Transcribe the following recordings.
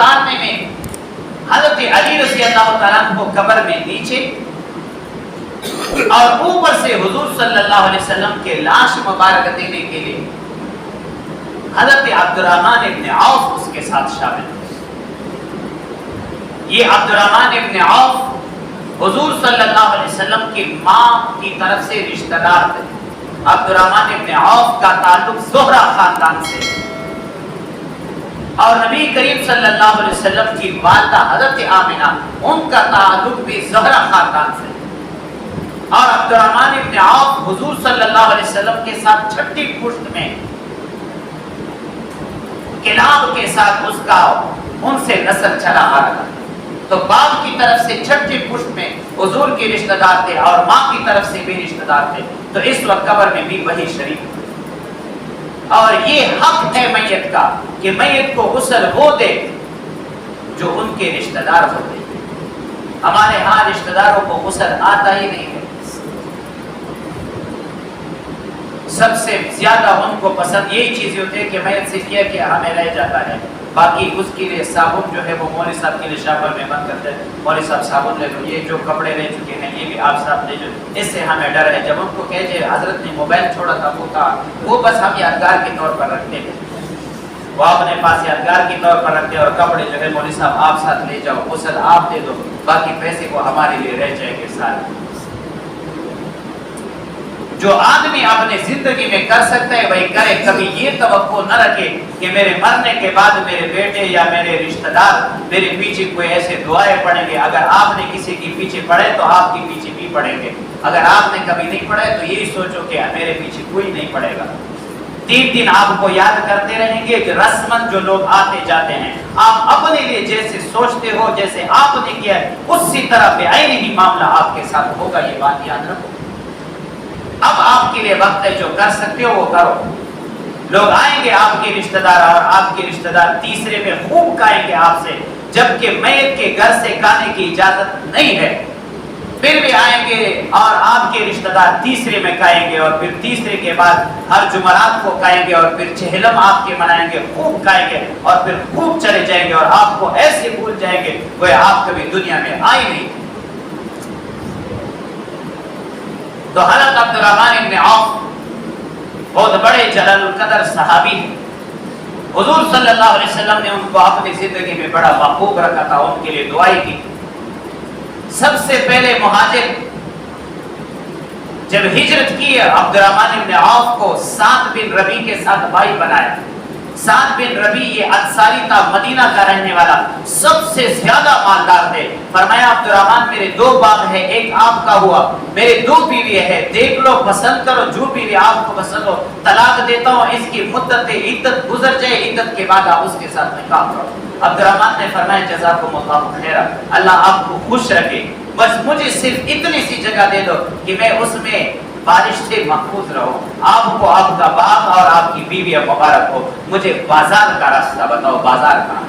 اتارنے میں حضرت علی رضی اللہ تعالیٰ عنہ کو قبر میں نیچے اور اوپر سے حضور صلی اللہ علیہ وسلم کے لاش مبارک دینے کے لیے حضرت عبد الرحمن ابن عوف اس کے ساتھ شامل ہوئے۔ یہ عبد الرحمن ابن عوف حضور صلی اللہ علیہ وسلم کی ماں کی طرف سے رشتہ دار تھے۔ عبد الرحمن ابن عوف کا تعلق زہرہ خاندان سے اور نبی کریم صلی اللہ علیہ وسلم کی والدہ حضرت آمنہ ان کا تعلق بھی زہرہ خاندان سے، اور عبد الرحمن ابن عوف حضور صلی اللہ علیہ وسلم کے ساتھ چھٹی پشت میں کلاب کے ساتھ اس کا ان سے نسل چلا آ رہا، تو باپ کی طرف سے چھٹی پشت میں حضور کے رشتہ دار تھے اور ماں کی طرف سے بھی رشتہ دار تھے، تو اس وقت قبر میں بھی وہی شریک تھے۔ اور یہ حق ہے میت کا کہ میت کو غسل وہ دے جو ان کے رشتہ دار ہوتے ہیں۔ ہمارے ہاں رشتہ داروں کو غسل آتا ہی نہیں ہے، سب سے زیادہ ان کو پسند یہی چیز ہوتی ہے کہ میت سے کیا کہ ہمیں رہ جاتا ہے، باقی اس کے لیے صابن جو ہے وہ مولوی صاحب کے لیے شاپر میں بند کرتے ہیں، مولوی صاحب صابن لے لو، یہ جو کپڑے رہ چکے ہیں یہ بھی آپ صاحب لے جو، اس سے ہمیں ڈر ہے۔ جب ان کو کہتے حضرت نے موبائل چھوڑا تھا وہ بس ہم یادگار کے طور پر رکھتے ہیں، وہ اپنے پاس یادگار کے طور پر رکھتے ہیں، اور کپڑے جو ہے مولوی صاحب آپ ساتھ لے جاؤ، غسل آپ دے دو، باقی پیسے وہ ہمارے لیے رہ جائیں گے سارے۔ جو آدمی اپنے زندگی میں کر سکتا ہے وہی کرے، کبھی یہ توقع نہ رکھے کہ میرے مرنے کے بعد میرے بیٹے یا میرے رشتہ دار میرے پیچھے کوئی ایسے دعائیں پڑھیں گے۔ اگر آپ نے کسی کے پیچھے پڑھے تو آپ کے پیچھے بھی پڑھیں گے، اگر آپ نے کبھی نہیں پڑھے تو یہی سوچو کہ میرے پیچھے کوئی نہیں پڑھے گا۔ 3 دن آپ کو یاد کرتے رہیں گے کہ رسمن جو لوگ آتے جاتے ہیں، آپ اپنے لیے جیسے سوچتے ہو، جیسے آپ نے کیا ہے اسی طرح بے عینی ہی معاملہ آپ کے ساتھ ہوگا، یہ بات یاد رکھو۔ اب آپ کے لیے وقت ہے، جو کر سکتے ہو وہ کرو۔ لوگ آئیں گے آپ کے رشتہ دار، اور آپ کے رشتہ دار تیسرے میں خوب کھائیں گے آپ سے، جبکہ میت کے گھر سے کھانے کی اجازت نہیں ہے، پھر بھی آئیں گے اور آپ کے رشتہ دار تیسرے میں کھائیں گے، اور پھر تیسرے کے بعد ہر جمعرات کو کھائیں گے، اور پھر چہلم آپ کے منائیں گے، خوب کھائیں گے، اور پھر خوب چلے جائیں گے، اور آپ کو ایسے بھول جائیں گے وہ آپ کبھی دنیا میں آئے نہیں۔ تو حضرت عبد الرحمن ابن عوف بہت بڑے جلال القدر صحابی ہیں، حضور صلی اللہ علیہ وسلم نے ان کو اپنی زندگی میں بڑا محبوب رکھا تھا، ان کے لیے دعائیں کی۔ سب سے پہلے مہاجر جب ہجرت کی، عبد الرحمن ابن عوف کو سعد بن ربیع کے ساتھ بھائی بنایا۔ سعد بن ربیع یہ انصاری تھا، مدینہ کا رہنے والا، سب سے زیادہ مالدار تھے۔ فرمایا عبد الرحمن میرے 2 باغ ہیں، ایک آپ کا ہوا، میرے 2 بیوی ہے، دیکھ لو پسند کرو، جو بیوی آپ کو پسند ہو طلاق دیتا ہوں، اس کی مدت عدت گزر جائے، عدت کے بعد آپ اس کے ساتھ نکاح کرو۔ عبد الرحمن نے فرمایا جزاکم اللہ خیرا، اللہ آپ کو خوش رکھے، بس مجھے صرف اتنی سی جگہ دے دو کہ میں اس میں بارش سے محفوظ رہو، آپ کو آپ کا باغ اور آپ کی بیوی مبارک ہو، مجھے بازار کا راستہ بتاؤ، بازار کہاں؟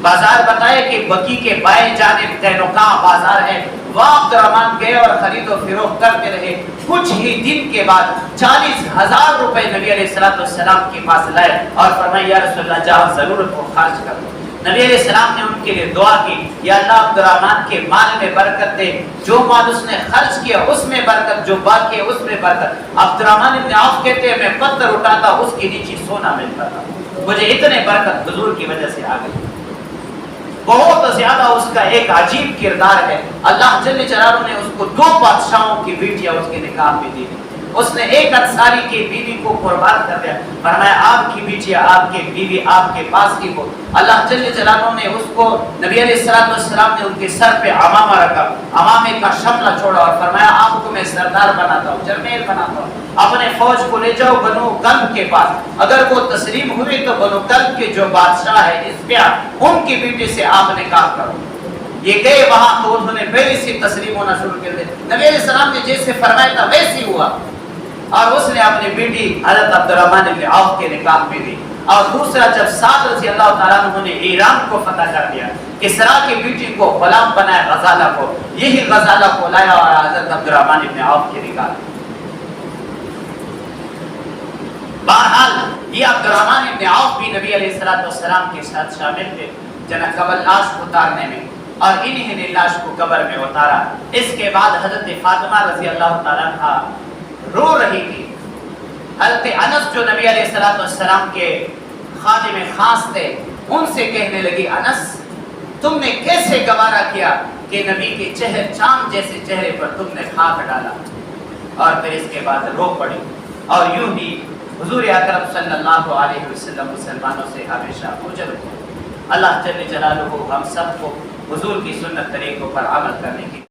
بازار بتائے کہ بقی کے بائیں جانب قینقاع بازار ہے، وہاں عبد الرحمن گئے اور خرید و فروخت کرتے رہے۔ کچھ ہی دن کے بعد 40,000 روپے نبی علیہ السلام کے پاس لائے اور فرمایا یا رسول اللہ جہاں ضرورت ہو خرچ کر دو۔ نبی علیہ السلام نے ان کے لیے دعا کی، یا اللہ عبد الرحمن کے مال میں برکت دے، جو مال اس نے خرچ کیا اس میں برکت، جو باقی ہے اس میں برکت۔ عبد الرحمن ابن عوف کہتے ہیں میں پتھر اٹھاتا اس کے نیچے سونا ملتا تھا، مجھے اتنے برکت حضور کی وجہ سے آ گئی۔ بہت زیادہ اس کا ایک عجیب کردار ہے، اللہ جل جلالہ نے اس کو 2 بادشاہوں کی بیٹیاں اس کے نکاح میں دی، اس نے ایک انصاری کی بیوی کو قربان کر دیا، فرمایا آپ کی بیٹی آپ کی بیوی آپ کے پاس ہی ہو۔ اللہ جل جلالہ نے اس کو نبی علیہ السلام نے ان کے سر پہ عمامہ رکھا، عمامے کا شملہ چھوڑا اور فرمایا آپ کو میں سردار بناتا ہوں، جرنیل بناتا ہوں، اپنے فوج کو لے جاؤ بنو کلب کے پاس، اگر وہ تسلیم ہوئے تو بنو کلب کے جو بادشاہ ہے اسبیا ان کی بیٹی سے آپ نکاح کرو۔ یہ گئے وہاں تو انہوں نے پہلے سے تسلیم ہونا شروع کر دیا، نبی علیہ السلام نے جیسے فرمایا تھا ویسے ہی ہوا، اور اس نے اپنی بیٹی حضرت عبد الرحمن ابن عوف کے نکاح میں دی۔ اور دوسرا جب سعد رضی اللہ تعالیٰ عنہ نے ایران کو فتح کر دیا، کسریٰ کی بیٹی کو غلام بنایا غزالہ کو، یہی غزالہ کو لایا اور حضرت عبد الرحمن ابن عوف کے نکاح۔ بہرحال یہ عبد الرحمن ابن عوف بھی نبی علیہ السلام کے ساتھ شامل تھے، جناب قبر لاش اتارنے میں، اور انہیں نے لاش کو قبر میں اتارا۔ اس کے بعد حضرت فاطمہ رضی اللہ تعالیٰ عنہا رو رہی تھی۔ حضرت انس جو نبی علیہ السلام کے خادم خاص تھے، ان سے کہنے لگی انس تم نے کیسے گوارا کیا کہ نبی کے چہرے چاند جیسے چہرے پر تم نے ہاتھ ڈالا؟ اور پھر اس کے بعد رو پڑی، اور یوں ہی حضور اکرم صلی اللہ علیہ وسلم مسلمانوں سے ہمیشہ اجر ہو۔ اللہ جل جلالہ ہم سب کو حضور کی سنت طریقوں پر عمل کرنے کی